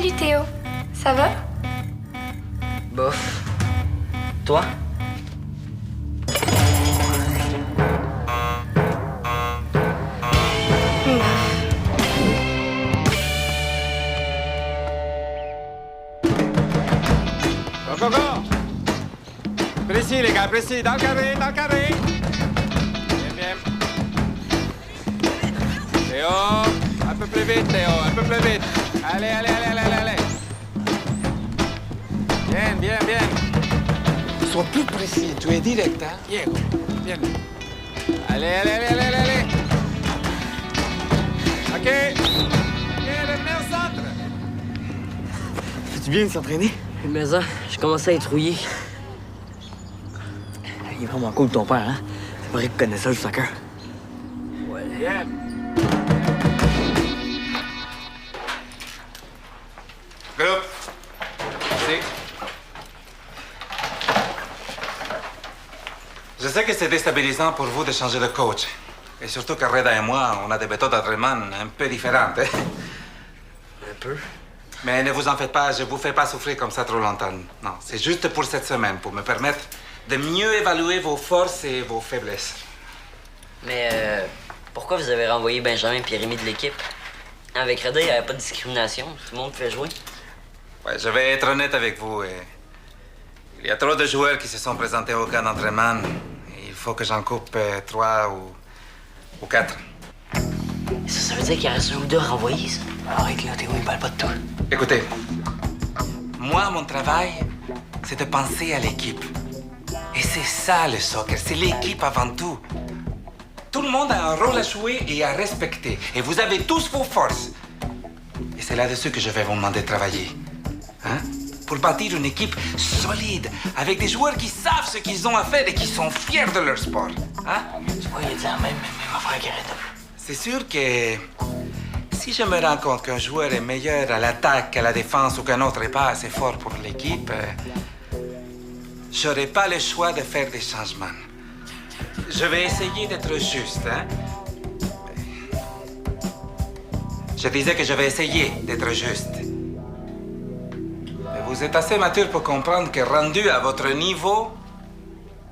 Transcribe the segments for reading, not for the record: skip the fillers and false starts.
Salut Théo, ça va? Bof. Toi? Go, go, go! Précis, les gars, précis. Dans le carré, dans le carré. Bien, bien. Théo, un peu plus vite, Théo, un peu plus vite. Allez, allez, allez, allez, allez. Bien, bien, bien. Sois plus précis, tu es direct, hein? Diego, bien. Allez, allez, allez, allez, allez, allez. OK. OK, revenez au centre. Fais-tu bien de s'entraîner? Mais ça, je commençais à être rouillé. Il est vraiment cool ton père, hein? C'est vrai qu'il connaît ça, le soccer. Ouais. Bien. Groupe. Merci. Je sais que c'est déstabilisant pour vous de changer de coach. Et surtout que Reda et moi, on a des méthodes d'entraînement un peu différentes. Hein? Un peu? Mais ne vous en faites pas, je vous fais pas souffrir comme ça trop longtemps. Non, c'est juste pour cette semaine, pour me permettre de mieux évaluer vos forces et vos faiblesses. Mais pourquoi vous avez renvoyé Benjamin et Rémi de l'équipe? Avec Reda, il n'y avait pas de discrimination. Tout le monde pouvait jouer. Ouais, je vais être honnête avec vous. Il y a trop de joueurs qui se sont présentés au camp d'entraînement. Il faut que j'en coupe 3 ou 4. Ça veut dire qu'il reste un ou deux à renvoyer, ça? Arrête là, Théo, il parle pas de tout. Écoutez, moi, mon travail, c'est de penser à l'équipe. Et c'est ça le soccer, c'est l'équipe avant tout. Tout le monde a un rôle à jouer et à respecter. Et vous avez tous vos forces. Et c'est là-dessus que je vais vous demander de travailler. Hein? Pour bâtir une équipe solide, avec des joueurs qui savent ce qu'ils ont à faire et qui sont fiers de leur sport. Hein? Tu vois, il a dit la même affaire qu'Arrêta. C'est sûr que si je me rends compte qu'un joueur est meilleur à l'attaque qu'à la défense ou qu'un autre n'est pas assez fort pour l'équipe, j'aurai pas le choix de faire des changements. Je vais essayer d'être juste, hein? Je disais que je vais essayer d'être juste. Mais vous êtes assez mature pour comprendre que rendu à votre niveau,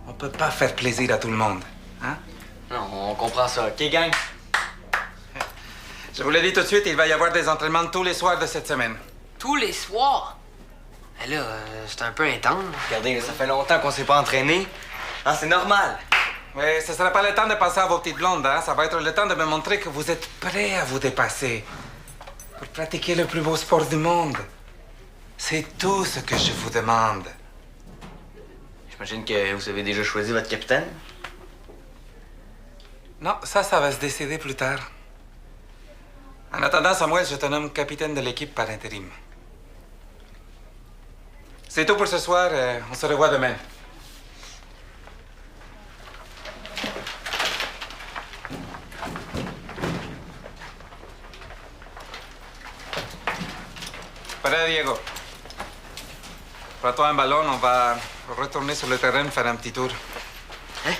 on peut pas faire plaisir à tout le monde, hein? Non, on comprend ça. OK, gang? Je vous l'ai dit tout de suite, il va y avoir des entraînements tous les soirs de cette semaine. Tous les soirs? Ben là, c'est un peu intense. Regardez, ça fait longtemps qu'on s'est pas entraîné. Ah, c'est normal. Oui, ce ne sera pas le temps de passer à vos petites blondes, hein? Ça va être le temps de me montrer que vous êtes prêts à vous dépasser pour pratiquer le plus beau sport du monde. C'est tout ce que je vous demande. J'imagine que vous avez déjà choisi votre capitaine. Non, ça va se décider plus tard. En attendant, Samuel, je te nomme capitaine de l'équipe par intérim. C'est tout pour ce soir. On se revoit demain. Prêt, Diego. Prends-toi un ballon, on va retourner sur le terrain faire un petit tour. Hein?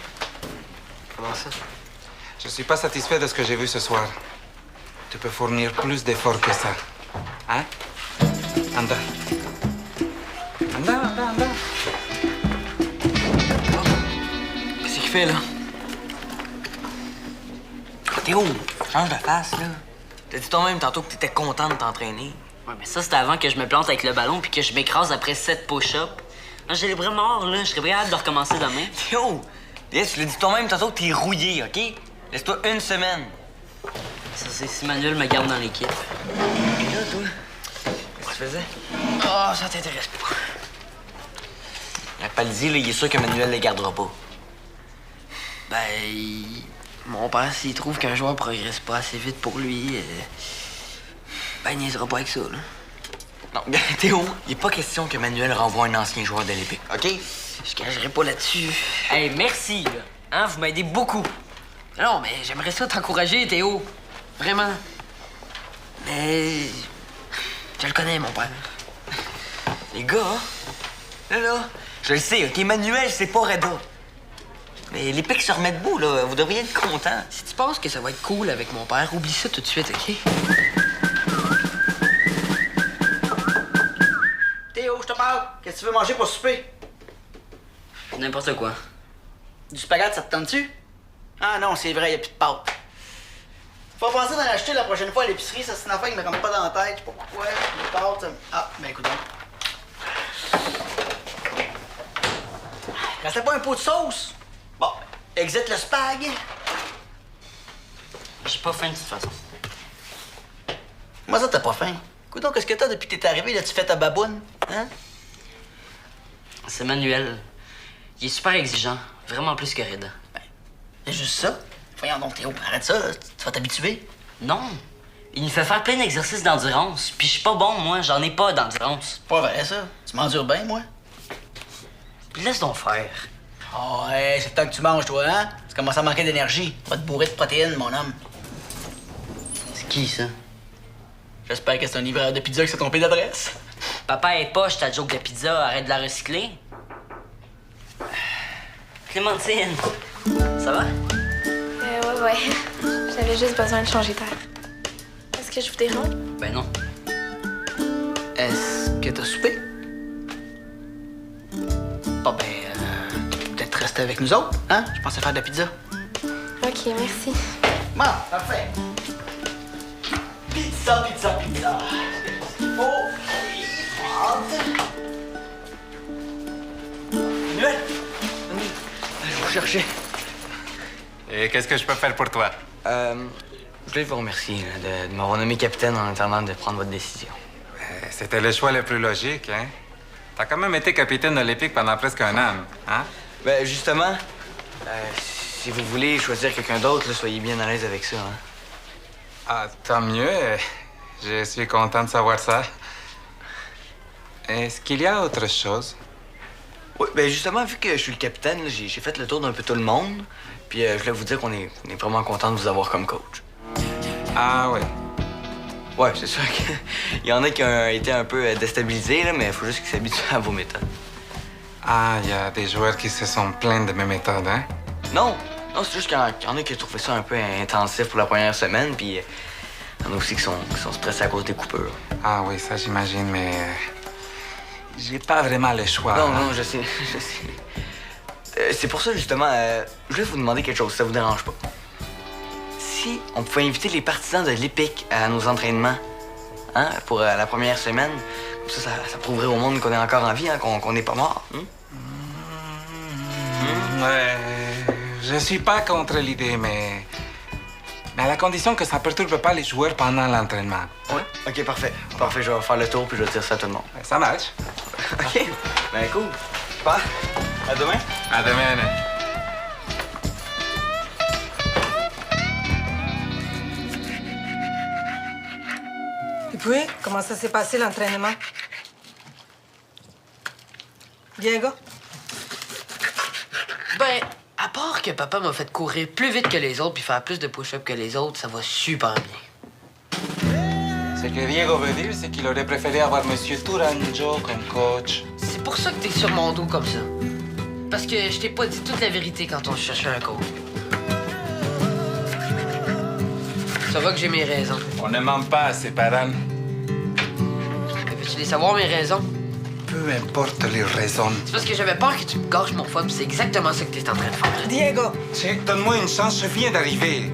Comment ça? Je suis pas satisfait de ce que j'ai vu ce soir. Tu peux fournir plus d'efforts que ça. Hein? Anda. Anda, anda, anda. Qu'est-ce qu'il fait, là? Théo, change de face, là. T'as dit toi-même tantôt que t'étais content de t'entraîner. Ouais, mais ça, c'était avant que je me plante avec le ballon puis que je m'écrase après 7 push-ups. J'ai les bras morts, là. Je serais prêt de recommencer demain. Théo, yes, tu l'as dit toi-même tantôt que t'es rouillé, OK? Laisse-toi une semaine. Ça, c'est si Manuel me garde dans l'équipe. Et là, toi, qu'est-ce que tu faisais? Ah, ça t'intéresse pas. La Palisier, là, il est sûr que Manuel les gardera pas. Ben, mon père, s'il trouve qu'un joueur progresse pas assez vite pour lui, ben, il niaisera pas avec ça, là. Non, Théo, il est pas question que Manuel renvoie un ancien joueur de l'Épée, OK? Je cacherai pas là-dessus. Hey, merci, là. Hein, vous m'aidez beaucoup. Non, mais j'aimerais ça t'encourager, Théo. Vraiment. Mais... je le connais, mon père. Les gars, là, je le sais, OK? Manuel, c'est pas Reda. Mais les pics se remettent debout, là. Vous devriez être contents. Si tu penses que ça va être cool avec mon père, oublie ça tout de suite, OK? je te parle. Qu'est-ce que tu veux manger pour souper? N'importe quoi. Du spaghetti, ça te tente-tu? Ah non, c'est vrai, y a plus de pâtes. Faut penser d'en acheter la prochaine fois à l'épicerie, ça c'est une affaire qui me rentre pas dans la tête, je sais pas pourquoi. Les pâtes, ah, ben écoute donc. Restait pas un pot de sauce? Bon, exit le spag. J'ai pas faim de toute façon. Comment ça, t'as pas faim? Écoute donc, qu'est-ce que t'as depuis que t'es arrivé, là, tu fais ta baboune? Hein? C'est Manuel. Il est super exigeant. Vraiment plus que Red. C'est juste ça? Voyons donc, Théo, arrête ça, tu vas t'habituer. Non. Il nous fait faire plein d'exercices d'endurance. Puis je suis pas bon, moi. J'en ai pas d'endurance. Pas vrai, ça. Tu m'endures bien, moi. Puis laisse donc faire. Oh, ouais, c'est le temps que tu manges, toi, hein? Tu commences à manquer d'énergie. Tu vas te bourrer de protéines, mon homme. C'est qui, ça? J'espère que c'est un livreur de pizza qui s'est trompé d'adresse. Papa est poche, ta joke de pizza. Arrête de la recycler. Clémentine, ça va? Ouais. J'avais juste besoin de changer d'air. Est-ce que je vous dérange? Ben non. Est-ce que t'as soupé? Bon, ben, tu peux peut-être rester avec nous autres, hein? Je pensais faire de la pizza. Ok, merci. Bon, parfait. Pizza. Oh, oui, pâte. Manuel, je vous cherchais. Et qu'est-ce que je peux faire pour toi? Je voulais vous remercier là, de m'avoir nommé capitaine en attendant de prendre votre décision. C'était le choix le plus logique, hein? T'as quand même été capitaine olympique pendant presque un an, hein? Ben, justement, si vous voulez choisir quelqu'un d'autre, là, soyez bien à l'aise avec ça. Hein? Ah, tant mieux. Je suis content de savoir ça. Est-ce qu'il y a autre chose? Oui, ben justement, vu que je suis le capitaine, là, j'ai fait le tour d'un peu tout le monde. Puis je voulais vous dire qu'on est vraiment content de vous avoir comme coach. Ah oui. Ouais, c'est sûr qu'il y en a qui ont été un peu déstabilisés, là, mais il faut juste qu'ils s'habituent à vos méthodes. Ah, il y a des joueurs qui se sont plaints de mes méthodes, hein? Non, c'est juste qu'il y en a qui ont trouvé ça un peu intensif pour la première semaine, puis il y en a aussi qui sont stressés à cause des coupures. Ah oui, ça j'imagine, mais j'ai pas vraiment le choix. Non, hein? non, je sais. C'est pour ça, justement, je voulais vous demander quelque chose, si ça vous dérange pas. Si on pouvait inviter les partisans de l'EPIC à nos entraînements, hein, pour la première semaine, comme ça prouverait au monde qu'on est encore en vie, hein, qu'on n'est pas mort. Hein? Ouais, je suis pas contre l'idée, mais à la condition que ça perturbe pas les joueurs pendant l'entraînement. Ouais? Ok, parfait. Parfait, je vais faire le tour puis je vais dire ça à tout le monde. Ça marche. Ok, ben cool. Super. À demain. À demain, Anna. Et puis, comment ça s'est passé l'entraînement? Diego? Ben, à part que papa m'a fait courir plus vite que les autres puis faire plus de push-ups que les autres, ça va super bien. Ce que Diego veut dire, c'est qu'il aurait préféré avoir Monsieur Tourangeau comme coach. C'est pour ça que t'es sur mon dos comme ça. Parce que je t'ai pas dit toute la vérité quand on cherchait un coach. Ça va que j'ai mes raisons. On ne ment pas à ses parents. Mais veux-tu les savoir, mes raisons? Peu importe les raisons. C'est parce que j'avais peur que tu me gâches mon fun, puis c'est exactement ça que t'es en train de faire. Diego! Che, donne-moi une chance, je viens d'arriver.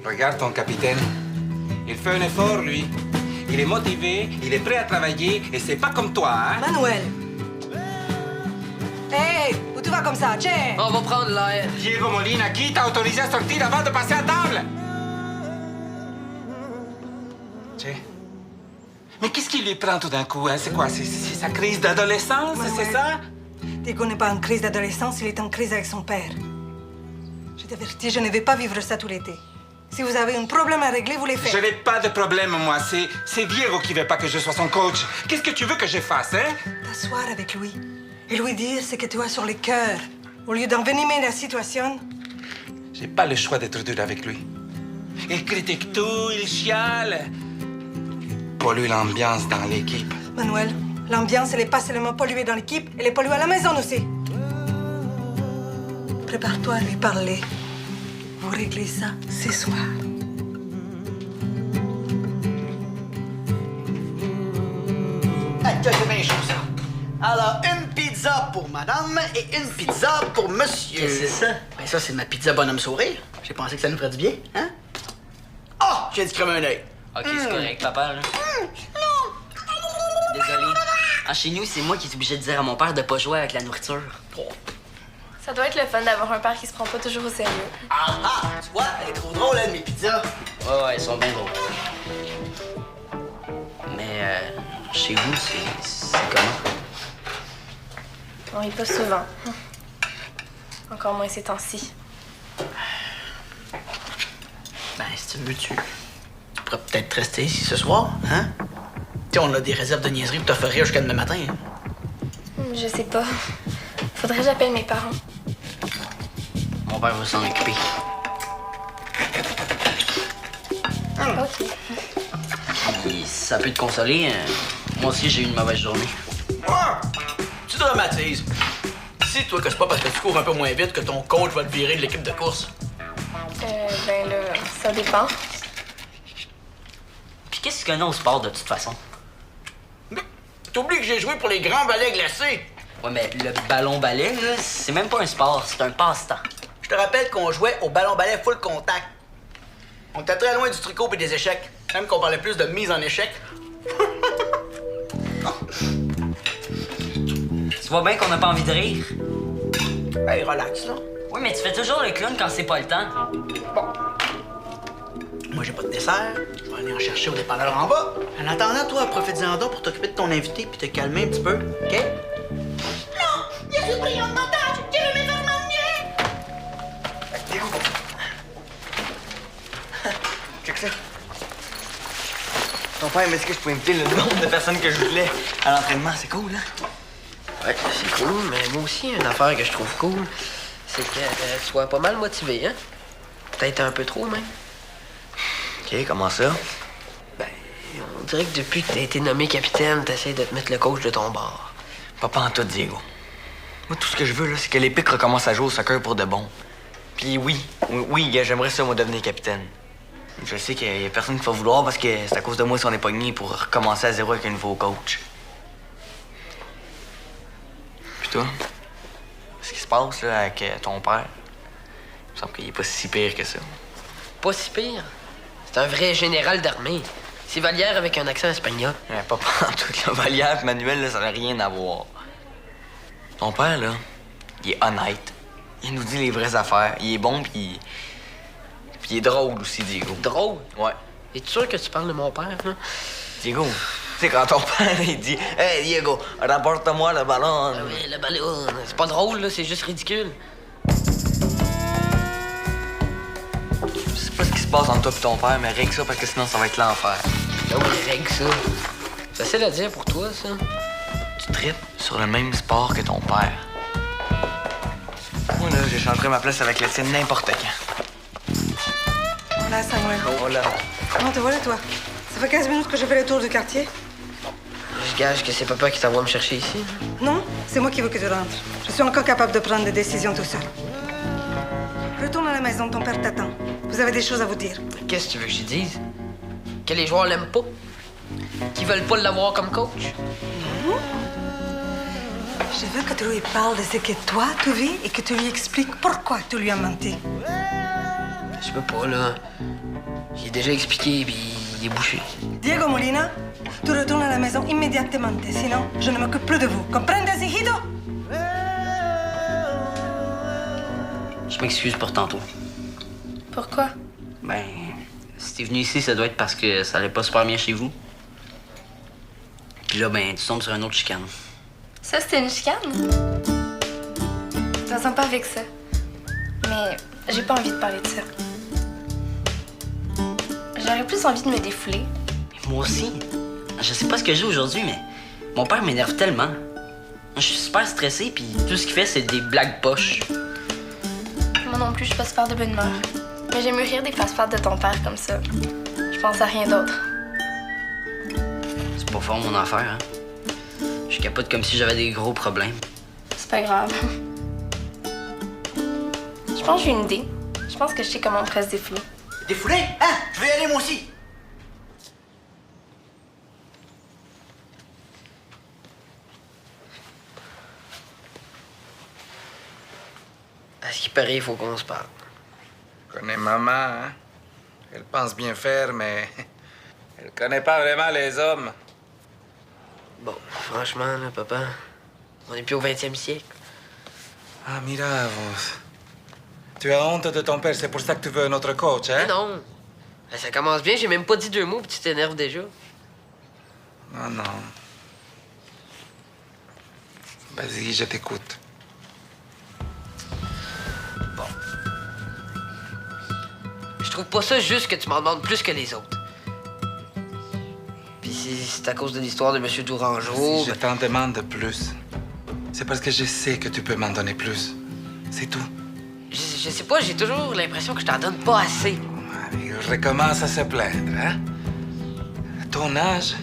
Regarde ton capitaine. Il fait un effort, lui. Il est motivé, il est prêt à travailler, et c'est pas comme toi, hein? Manuel! Hey! Où tu vas comme ça? Tiens! On va prendre l'air. Diego Molina, qui t'a autorisé à sortir avant de passer à table? Che. Mais qu'est-ce qui lui prend tout d'un coup, hein? C'est quoi? C'est sa crise d'adolescence, c'est ça? Diego n'est pas en crise d'adolescence, il est en crise avec son père. Je t'avertis, je ne vais pas vivre ça tout l'été. Si vous avez un problème à régler, vous les faites. Je n'ai pas de problème, moi. C'est Diego qui veut pas que je sois son coach. Qu'est-ce que tu veux que je fasse, hein? T'asseoir avec lui et lui dire ce que tu as sur le cœur. Au lieu d'envenimer la situation, J'ai pas le choix d'être dur avec lui. Il critique tout, il chiale. Il pollue l'ambiance dans l'équipe. Manuel, l'ambiance, elle est pas seulement polluée dans l'équipe, elle est polluée à la maison aussi. Prépare-toi à lui parler. Vous réglez ça ce soir. que c'est bien chaud, ça. Alors, une pizza pour madame et une pizza pour monsieur. Qu'est-ce que c'est ça? Ben ça, c'est ma pizza bonhomme sourire. J'ai pensé que ça nous ferait du bien, hein? Ah! J'ai dû crever un œil. Ok, c'est correct, papa, là. Désolé. Ah, chez nous, c'est moi qui suis obligé de dire à mon père de pas jouer avec la nourriture. Ça doit être le fun d'avoir un père qui se prend pas toujours au sérieux. Ah! Tu vois, elle est trop drôle, elle, mes pizzas. Ouais, ils sont bien drôles. Mais, chez vous, c'est comment? On rit pas souvent. Encore moins ces temps-ci. Ben, si tu veux, tu pourrais peut-être rester ici ce soir, hein? Tu sais, on a des réserves de niaiseries pour te faire rire jusqu'à demain matin. Hein? Je sais pas. Faudrait que j'appelle mes parents. Mon père va s'en occuper. Ok. Puis, ça peut te consoler. Moi aussi, j'ai eu une mauvaise journée. Tu dramatises. Si toi que c'est pas parce que tu cours un peu moins vite que ton coach va te virer de l'équipe de course. Ben là, ça dépend. Puis qu'est-ce que tu connais au sport, de toute façon? T'oublies que j'ai joué pour les grands balais glacés. Ouais, mais le ballon-ballet, là, c'est même pas un sport, c'est un passe-temps. Je te rappelle qu'on jouait au ballon-ballet full contact. On était très loin du tricot et des échecs. Même qu'on parlait plus de mise en échec. Tu vois bien qu'on n'a pas envie de rire? Hey, relax, là. Oui, mais tu fais toujours le clown quand c'est pas le temps. Moi, j'ai pas de dessert. Je vais aller en chercher au dépanneur en bas. En attendant, toi, profite-en donc pour t'occuper de ton invité puis te calmer un petit peu, OK? Non! Je suis brillant de montage! Je veux mes faire Check ça. Ton père m'a dit que je pouvais inviter le nombre de personnes que je voulais à l'entraînement. C'est cool, hein? Ouais, c'est cool, mais moi aussi, une affaire que je trouve cool, c'est que tu sois pas mal motivé, hein? Peut-être un peu trop, même. OK, comment ça? Ben, on dirait que depuis que t'as été nommé capitaine, t'essaies de te mettre le coach de ton bord. Pas en tout, Diego. Moi, tout ce que je veux, là, c'est que l'Épique recommence à jouer au soccer pour de bon. Puis oui, j'aimerais ça, moi, devenir capitaine. Je sais qu'il y a personne qui va vouloir parce que c'est à cause de moi si on est pogné pour recommencer à zéro avec un nouveau coach. Puis toi, ce qui se passe là, avec ton père, il me semble qu'il est pas si pire que ça. Pas si pire? C'est un vrai général d'armée. C'est Vallière avec un accent espagnol. Pas en tout, là. Vallière et Manuel, là, ça n'a rien à voir. Ton père, là, il est honnête. Il nous dit les vraies affaires. Il est bon, puis il est drôle aussi, Diego. Drôle? Ouais. Es-tu sûr que tu parles de mon père, là? Diego, tu sais, quand ton père, il dit « Hey, Diego, rapporte-moi le ballon. » Ah oui, le ballon. C'est pas drôle, là, c'est juste ridicule. Je sais pas ce qui se passe entre toi et ton père, mais règle ça parce que sinon, ça va être l'enfer. Ah oui, règle ça. C'est facile à dire pour toi, ça. Tu tripes sur le même sport que ton père. Moi, là, j'échangerais ma place avec le tienne n'importe quand. Voilà, Samuel. Voilà. Comment te voilà, toi? Ça fait 15 minutes que je fais le tour du quartier. Je gage que c'est papa qui t'envoie me chercher ici. Non, c'est moi qui veux que tu rentres. Je suis encore capable de prendre des décisions tout seul. Retourne à la maison, ton père t'attend. Vous avez des choses à vous dire. Qu'est-ce que tu veux que je dise? Que les joueurs l'aiment pas? Qu'ils veulent pas l'avoir comme coach? Je veux que tu lui parles de ce que toi, tu vis et que tu lui expliques pourquoi tu lui as menti. Je peux pas, là. J'ai déjà expliqué, puis il est bouché. Diego Molina, tu retournes à la maison immédiatement. Sinon, je ne m'occupe plus de vous. Comprendes, hijito? Je m'excuse pour tantôt. Pourquoi? Ben, si t'es venu ici, ça doit être parce que ça allait pas super bien chez vous. Puis là, ben, tu tombes sur un autre chicane. Ça, c'était une chicane? Je me sens pas avec ça. Mais j'ai pas envie de parler de ça. J'aurais plus envie de me défouler. Moi aussi. Je sais pas ce que j'ai aujourd'hui, mais mon père m'énerve tellement. Je suis super stressé, puis tout ce qu'il fait, c'est des blagues poches. Moi non plus, je suis pas super de bonne humeur. Mais j'aime mieux rire des faces-pattes de ton père comme ça. Je pense à rien d'autre. C'est pas fort, mon affaire, hein. Je capote comme si j'avais des gros problèmes. C'est pas grave. Je pense que j'ai une idée. Je pense que je sais comment on pourrait se défouler. Défoulé? Hein? Je vais y aller, moi aussi. qu'il paraît, il faut qu'on se parle. Je connais maman, hein? Elle pense bien faire, mais elle connaît pas vraiment les hommes. Bon, franchement, là, papa, on est plus au 20e siècle. Ah, mira, vos. Tu as honte de ton père, c'est pour ça que tu veux un autre coach, hein? Mais non. Ça commence bien, j'ai même pas dit 2 mots, puis tu t'énerves déjà. Non, non. Vas-y, je t'écoute. Bon. Je trouve pas ça juste que tu m'en demandes plus que les autres. Puis si c'est à cause de l'histoire de M. Tourangeau... Si je t'en demande plus, c'est parce que je sais que tu peux m'en donner plus. C'est tout. Je sais pas, j'ai toujours l'impression que je t'en donne pas assez. Il recommence à se plaindre, hein? À ton âge,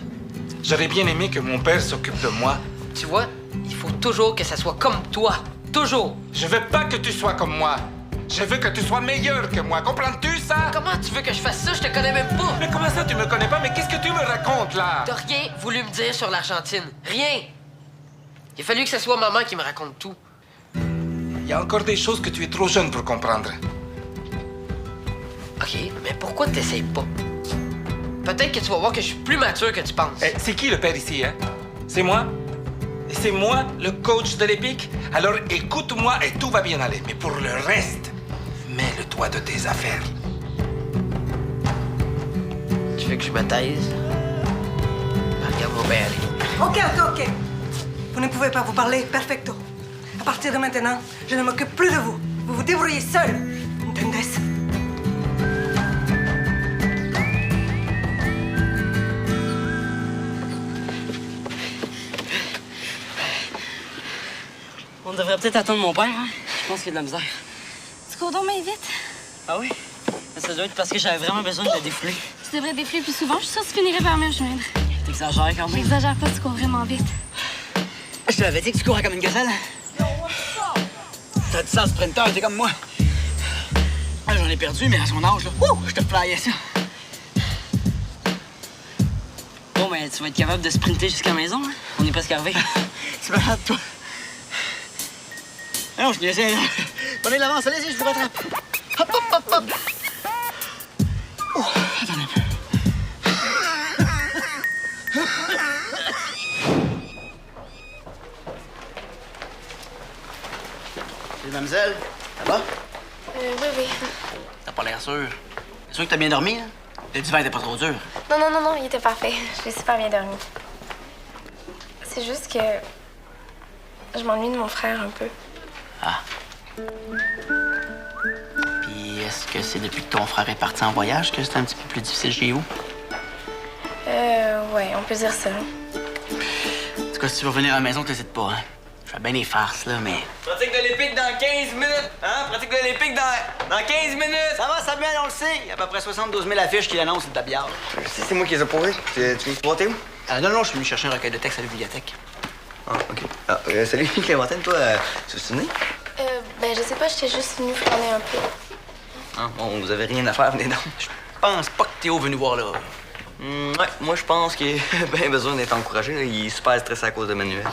j'aurais bien aimé que mon père s'occupe de moi. Tu vois, il faut toujours que ça soit comme toi. Toujours. Je veux pas que tu sois comme moi. Je veux que tu sois meilleur que moi. Comprends-tu ça? Comment tu veux que je fasse ça? Je te connais même pas. Mais comment ça, tu me connais pas? Mais qu'est-ce que tu me racontes, là? T'as rien voulu me dire sur l'Argentine. Rien. Il a fallu que ce soit maman qui me raconte tout. Il y a encore des choses que tu es trop jeune pour comprendre. OK, mais pourquoi t'essayes pas? Peut-être que tu vas voir que je suis plus mature que tu penses. Eh, c'est qui le père ici, hein? C'est moi? Et c'est moi, le coach de l'Épique? Alors écoute-moi et tout va bien aller. Mais pour le reste, mêle-toi de tes affaires. Tu veux que je me taise? Ben, regarde mon père aller. Ok. Vous ne pouvez pas vous parler, perfecto. À partir de maintenant, je ne m'occupe plus de vous. Vous vous débrouillez seul. Entendez? On devrait peut-être attendre mon père, hein? Je pense qu'il y a de la misère. Tu cours donc bien vite. Ah oui? Ça doit être parce que j'avais vraiment besoin de le défouler. Tu devrais défiler plus souvent. Je suis sûre que tu finirais par me rejoindre. T'exagères quand même. J'exagère pas, tu cours vraiment vite. Je te l'avais dit que tu courais comme une gazelle. T'as dit ça, sprinter, t'es comme moi. Ah, j'en ai perdu, mais à son âge, là, je te flyais ça. Bon, mais tu vas être capable de sprinter jusqu'à la maison, hein? On est presque arrivé. Tu malade, toi. Ah non, je niaisais, là. Prenez l'avance, allez-y, je vous rattrape. Hop, hop, hop, hop. Oh, attendez un peu. Mademoiselle, ça va? Oui. T'as pas l'air sûr. T'es sûr que t'as bien dormi, hein? Le divan était pas trop dur. Non, il était parfait. J'ai super bien dormi. C'est juste que je m'ennuie de mon frère un peu. Ah. Puis est-ce que c'est depuis que ton frère est parti en voyage que c'est un petit peu plus difficile chez vous? Ouais, on peut dire ça. En tout cas, si tu veux revenir à la maison, t'hésites pas, hein? Je fais bien des farces, là, mais... Pratique de l'Épique dans 15 minutes, hein? Pratique de l'Épique dans 15 minutes! Ça va, Samuel, on le sait. Il y a à peu près 72 000 affiches qui l'annoncent sur le tabillard. C'est moi qui les ai posées. Tu vois, t'es où? Non, je suis venu chercher un recueil de textes à la bibliothèque. Ah, OK. Ah, salut, Clémentine, toi, tu te souviens? Ben, je sais pas, j'étais juste venue flâner un peu. Ah, bon, vous avez rien à faire, venez donc. Je pense pas que Théo veut nous voir là. Ouais, moi, je pense qu'il a bien besoin d'être encouragé. Là. Il est super stressé à cause de Manuel.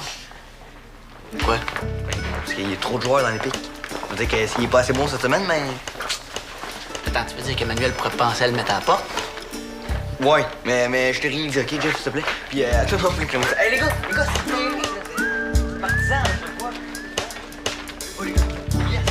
Quoi? Parce qu'il y a trop de joueurs dans les pics. Ça veut dire que s'il est pas assez bon cette semaine, mais... Attends, tu veux dire qu'Emmanuel pourrait penser à le mettre à la porte? Ouais, mais je t'ai rien dit, OK, Jeff, s'il te plaît? Puis, toi non plus, Clémentine. Hey, les gars, c'est partisan, c'est quoi? Oh, les gars, yes!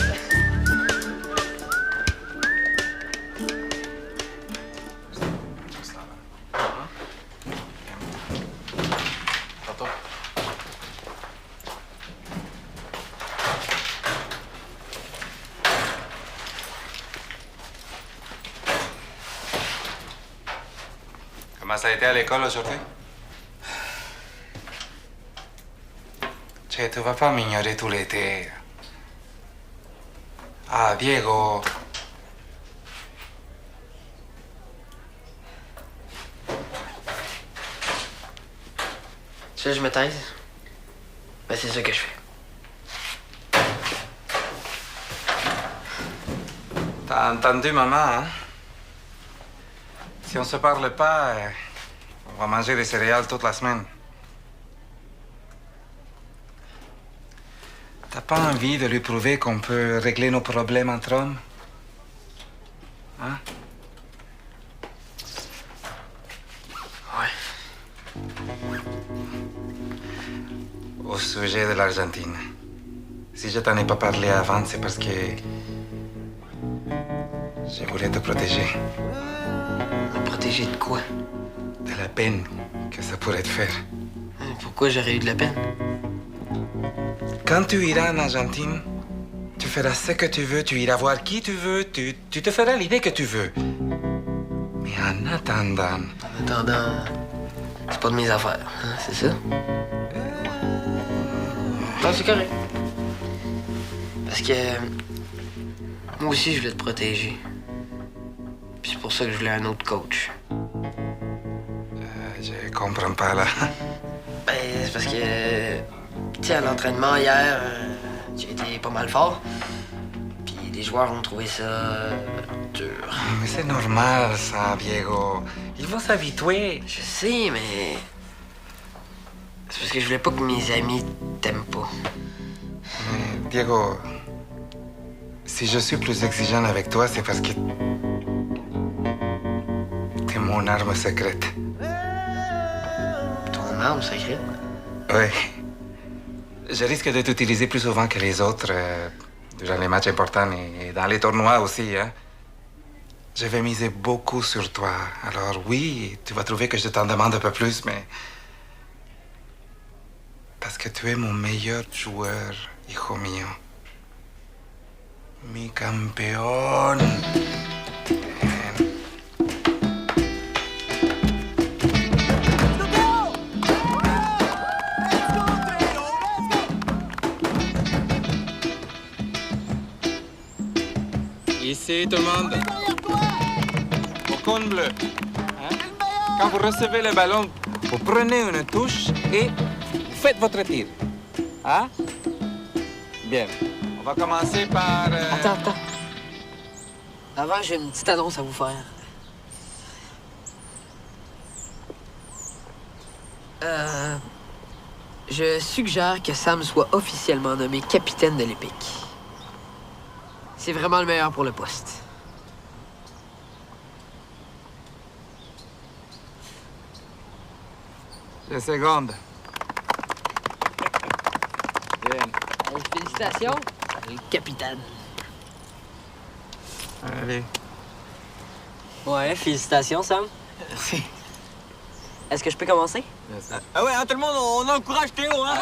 Comment ça a été à l'école aujourd'hui? Che, tu vas pas m'ignorer tout l'été. Ah, Diego. Tu sais, je me taise. Ben, c'est ça que je fais. T'as entendu, maman, hein? Si on se parle pas, on va manger des céréales toute la semaine. T'as pas envie de lui prouver qu'on peut régler nos problèmes entre hommes? Hein? Ouais. Au sujet de l'Argentine. Si je t'en ai pas parlé avant, c'est parce que je voulais te protéger. Me protéger de quoi? De la peine que ça pourrait te faire. Pourquoi j'aurais eu de la peine? Quand tu iras en Argentine, tu feras ce que tu veux, tu iras voir qui tu veux, tu te feras l'idée que tu veux. Mais en attendant... En attendant, c'est pas de mes affaires, hein, c'est ça? Non, c'est correct. Parce que moi aussi, je voulais te protéger. Puis c'est pour ça que je voulais un autre coach. Je comprends pas, là. Ben, c'est parce que, tu sais, à l'entraînement hier, tu étais pas mal fort. Puis les joueurs ont trouvé ça dur. Mais c'est normal, ça, Diego. Ils vont s'habituer. Je sais, mais c'est parce que je voulais pas que mes amis t'aiment pas. Mais, Diego, si je suis plus exigeant avec toi, c'est parce que t'es mon arme secrète. Ton arme secrète? Oui. Je risque de t'utiliser plus souvent que les autres durant les matchs importants et dans les tournois aussi, hein. Je vais miser beaucoup sur toi. Alors oui, tu vas trouver que je t'en demande un peu plus, mais... Parce que tu es mon meilleur joueur, hijo mío. Mi campeón. Ici, tout le monde. Au cône bleu. Hein? Quand vous recevez le ballon, vous prenez une touche et faites votre tir. Hein? Bien. On va commencer par... Attends. Avant, j'ai une petite annonce à vous faire. Je suggère que Sam soit officiellement nommé capitaine de l'Épic. C'est vraiment le meilleur pour le poste. Deux secondes. Bien. Félicitations, le capitaine. Allez. Ouais, félicitations, Sam. Merci. Est-ce que je peux commencer? Ah ouais, hein, tout le monde, on encourage Théo, hein?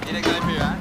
Il est quand même mieux, hein?